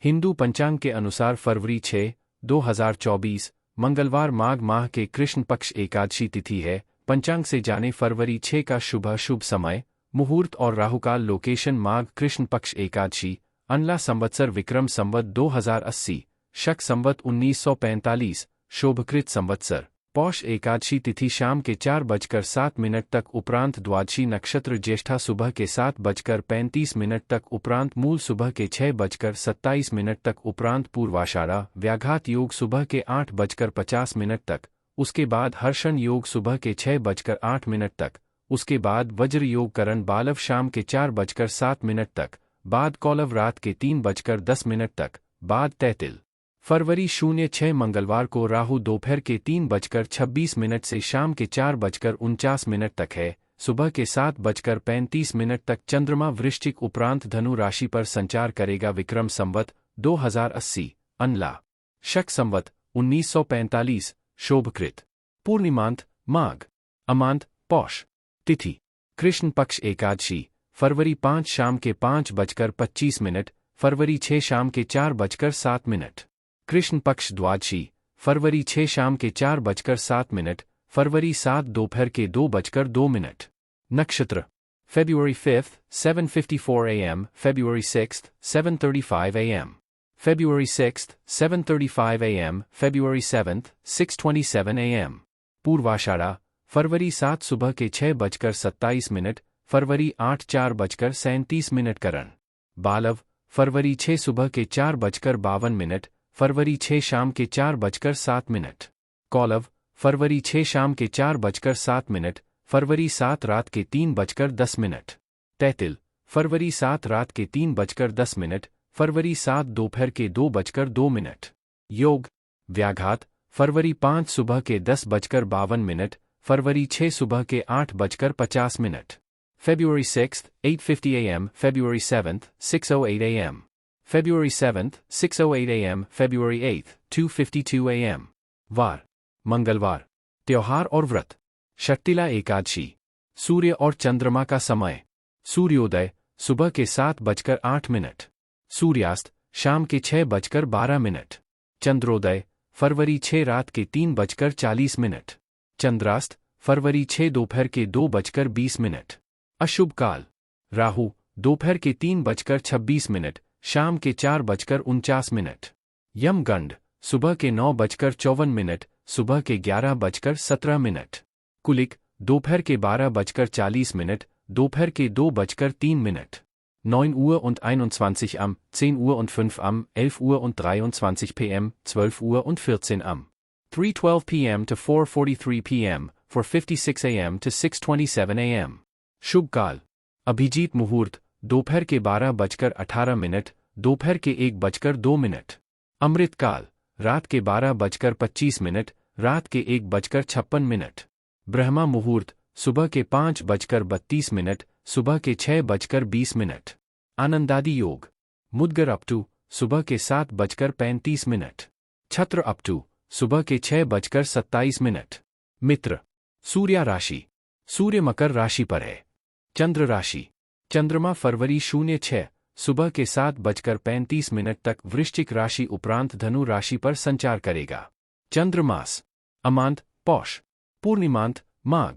हिंदू पंचांग के अनुसार फरवरी 6, 2024 मंगलवार माघ माह के कृष्ण पक्ष एकादशी तिथि है। पंचांग से जाने फरवरी 6 का शुभ समय, मुहूर्त और राहुकाल। लोकेशन माघ कृष्ण पक्ष एकादशी, अनला संवत्सर विक्रम संवत 2080, शक संवत 1945, शोभकृत संवत्सर। पौष एकादशी तिथि शाम के 4:07 तक उपरांत द्वादशी नक्षत्र ज्येष्ठा सुबह के 7:35 तक उपरांत मूल सुबह के 6:27 तक उपरांत पूर्वाषाढ़ा। व्याघात योग सुबह के 8:50 तक, उसके बाद हर्षण योग सुबह के 6:08 तक, उसके बाद वज्र योग करण बालव शाम के 4:07 तक, बाद कौलव रात के 3:10 तक, बाद तैतिल। फरवरी 06 मंगलवार को राहु दोपहर के 3:26 से शाम के 4:49 तक है। सुबह के 7:35 तक चंद्रमा वृश्चिक उपरांत धनु राशि पर संचार करेगा। विक्रम संवत 2080, अनला शक संवत 1945, शोभकृत। पूर्णिमांत माघ, अमांत पौष। तिथि कृष्ण पक्ष एकादशी, फरवरी 5 शाम के 5:25, फरवरी 6 शाम के 4:07। कृष्ण पक्ष द्वादशी, फरवरी 6 शाम के 4:07, फरवरी 7 दोपहर के 2:02। नक्षत्र February 5, 7:54 a.m., February 6, 7:35 a.m., February 6, 7:35 a.m., February 7, 6:27 a.m. पूर्वाषाढ़ा, फरवरी 7 सुबह के 6:27, फरवरी 8 4:37 करण। बालव, फरवरी 6 सुबह के 4:52, फरवरी 6 शाम के 4:07। कौलव, फरवरी 6 शाम के 4:07, फरवरी 7 रात के 3:10। तैतिल, फरवरी 7 रात के 3:10, फरवरी 7 दोपहर के 2:02। योग, व्याघात, फरवरी 5 सुबह के 10:52, फरवरी 6 सुबह के 8:50। February 6, 8:50 a.m., February 7, 6:08 a.m., February 7, 6:08 a.m., February 8, 2:52 a.m. वार मंगलवार। त्योहार और व्रत। षट्टिला एकादशी। सूर्य और चंद्रमा का समय। सूर्योदय सुबह के 7:08, सूर्यास्त शाम के 6:12। चंद्रोदय फरवरी 6 रात के 3:40। चंद्रास्त फरवरी 6 दोपहर के 2:20। अशुभ काल, राहु दोपहर के 3:26, शाम के 4:49। यमगंड सुबह के 9:54, सुबह के 11:17। कुलिक दोपहर के 12:40, दोपहर के 2:03। 9 Uhr und 21 am, 10 Uhr und 5 am, 11 Uhr und 23 p.m., 12 Uhr und 14 am. 3:12 p.m. to 4:43 p.m., 4:56 a.m. to 6:27 a.m. शुभ काल, अभिजीत मुहूर्त दोपहर के 12:18, दोपहर के 1:02। अमृत काल रात के 12:25, रात के 1:56। ब्रह्मा मुहूर्त सुबह के 5:32, सुबह के 6:20। आनंदादि योग, मुद्गर अपटू सुबह के 7:35। छत्र अपटू सुबह के 6:27। मित्र, सूर्या राशि। सूर्य मकर राशि पर है। चंद्र राशि। चंद्रमा फरवरी 06 सुबह के 7:35 तक वृश्चिक राशि उपरांत धनु राशि पर संचार करेगा। चंद्रमास अमांत पौष। पूर्णिमांत माघ।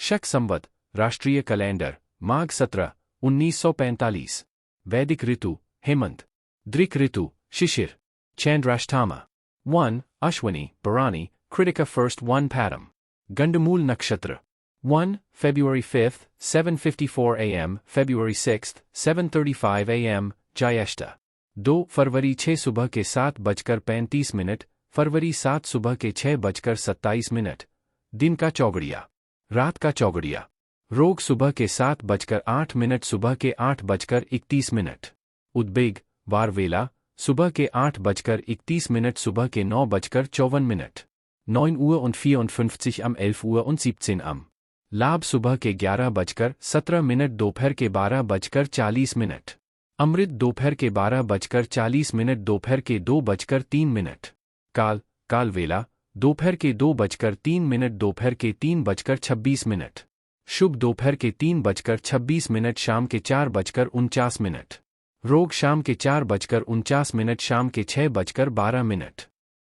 शक संवत राष्ट्रीय कैलेंडर माघ 17, 1945। वैदिक ऋतु हेमंत। दृक ऋतु शिशिर। चैंद्राष्टमा 1 अश्वनी भरानी कृतिका 1st 1 पादम। गंडमूल नक्षत्र 1 February 5, 7:54 a.m., February 6, 7:35 a.m., ज्येष्ठा। 2 फरवरी 6 सुबह के 7:35, फरवरी 7 सुबह के 6:27। दिन का चौगड़िया, रात का चौगड़िया। रोग सुबह के 7:08, सुबह के 8:31। उद्वेग वार वेला सुबह के 8:31, सुबह के 9:54। 9 Uhr und 54 am, 11 Uhr und 17 am। लाभ सुबह के 11:17, दोपहर के 12:40। अमृत दोपहर के 12:40, दोपहर के 2:03। काल काल वेला दोपहर के 2:03, दोपहर के 3:26। शुभ दोपहर के 3:26, शाम के 4:49। रोग शाम के 4:49 शाम के 6:12